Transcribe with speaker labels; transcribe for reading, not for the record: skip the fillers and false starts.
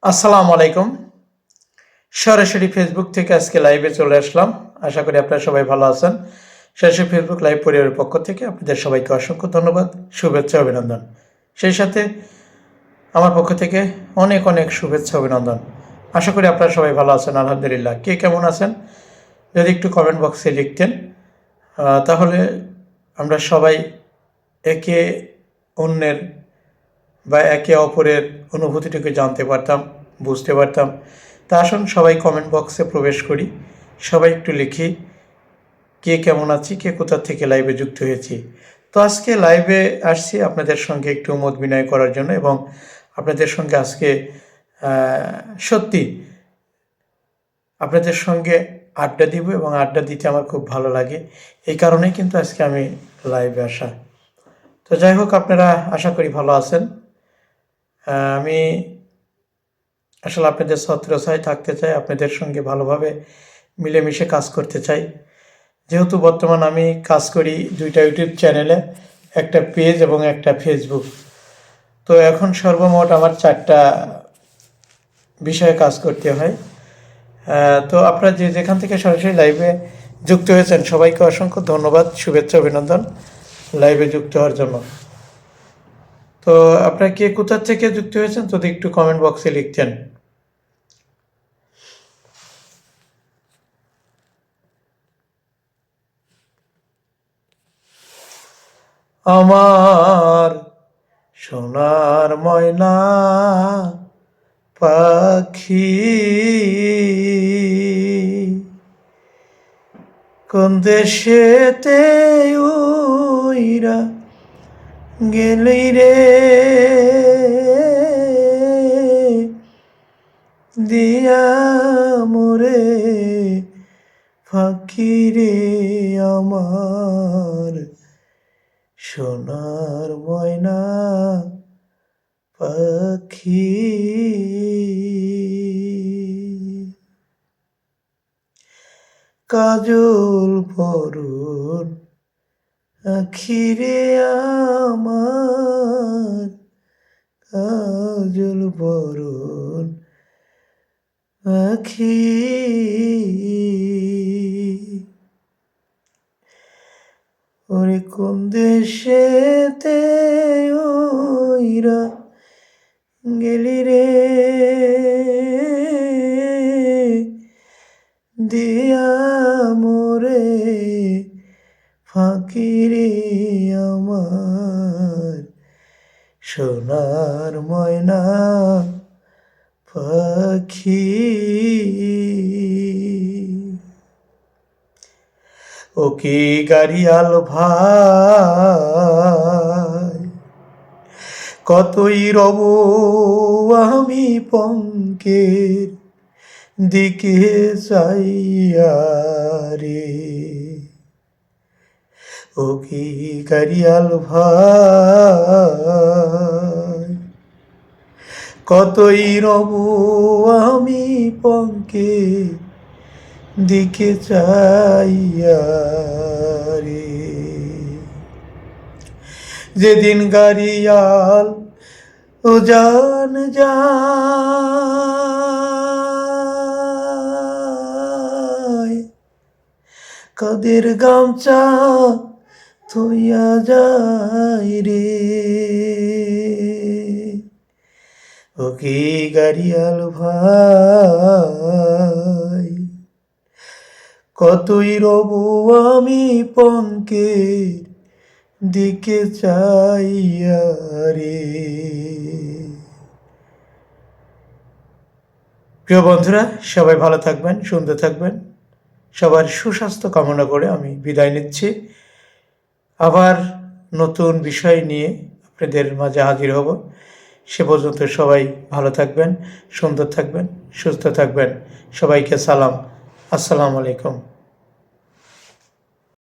Speaker 1: আসসালামু আলাইকুম। সরাসরি ফেসবুক থেকে আজকে লাইভে চলে আসলাম। আশা করি আপনারা সবাই ভালো আছেন। সরাসরি ফেসবুক লাইভ পরিবারের পক্ষ থেকে আপনাদের সবাইকে অসংখ্য ধন্যবাদ, শুভেচ্ছা, অভিনন্দন। সেই সাথে আমার পক্ষ থেকে অনেক অনেক শুভেচ্ছা, অভিনন্দন। আশা করি আপনারা সবাই ভালো আছেন, আলহামদুলিল্লাহ। কে কেমন আছেন যদি একটু কমেন্ট বক্সে লিখতেন, তাহলে আমরা সবাই একে অন্যের বা একে অপরের অনুভূতিটাকে জানতে পারতাম, বুঝতে পারতাম। তা আসুন সবাই কমেন্ট বক্সে প্রবেশ করি, সবাই একটু লিখি কে কেমন আছি, কে কোথা থেকে লাইভে যুক্ত হয়েছি। তো আজকে লাইভে আসছি আপনাদের সঙ্গে একটু মত বিনিময় করার জন্য, এবং আপনাদের সঙ্গে আজকে সত্যি আপনাদের সঙ্গে আড্ডা দিব, এবং আড্ডা দিতে আমার খুব ভালো লাগে। এই কারণেই কিন্তু আজকে আমি লাইভে আসা। তো যাই হোক, আপনারা আশা করি ভালো আছেন। আমি আসলে আপনাদের ছত্রছায়ায় থাকতে চাই, আপনাদের সঙ্গে ভালোভাবে মিলেমিশে কাজ করতে চাই। যেহেতু বর্তমান আমি কাজ করি দুইটা ইউটিউব চ্যানেলে, একটা পেজ এবং একটা ফেসবুক। তো এখন সর্বমোট আমার 4টা বিষয়ে কাজ করতে হয়। তো আপনারা যে যেখান থেকে সরাসরি লাইভে যুক্ত হয়েছেন সবাইকে অসংখ্য ধন্যবাদ, শুভেচ্ছা, অভিনন্দন লাইভে যুক্ত হওয়ার জন্য। তো আপনারা কে কোথা থেকে যুক্ত হয়েছেন যদি একটু কমেন্ট বক্সে লিখতেন। আমার সোনার ময়না পাখি কোন দেশেতে উইরা গেলি রে, দিয়া মোরে ফাঁকি রে আমার সোনার ময়না পাখি। কাজল পরুন আখিরে আমার, কাজল পরুন আখি। ওরে কোন দেশেতে ওইরা গেলি রে, দিয়া মোরে ফাঁকি রে আমার সোনার ময়না পাখি। ও কি গাড়িয়াল ভাই, কতই রব আমি পঙ্কের দিকে চাইয়া রে। ও কি গাড়িয়াল ভাই, কতই রব আমি পঙ্কের দিকে চাইয়া রে। যেদিন গাড়িয়াল ও জান যায়, কাদের গামছা থইয়া যায় রে। ও কি গাড়িয়াল ভাই, কতই রব আমি পঙ্কের দিকে চাইয়া রে। প্রিয় বন্ধুরা, সবাই ভালো থাকবেন, সুন্দর থাকবেন। সবার সুস্বাস্থ্য কামনা করে আমি বিদায় নিচ্ছি। আবার নতুন বিষয় নিয়ে আপনাদের মাঝে হাজির হব। সে পর্যন্ত সবাই ভালো থাকবেন, সুন্দর থাকবেন, সুস্থ থাকবেন। সবাইকে সালাম, আসসালামু আলাইকুম।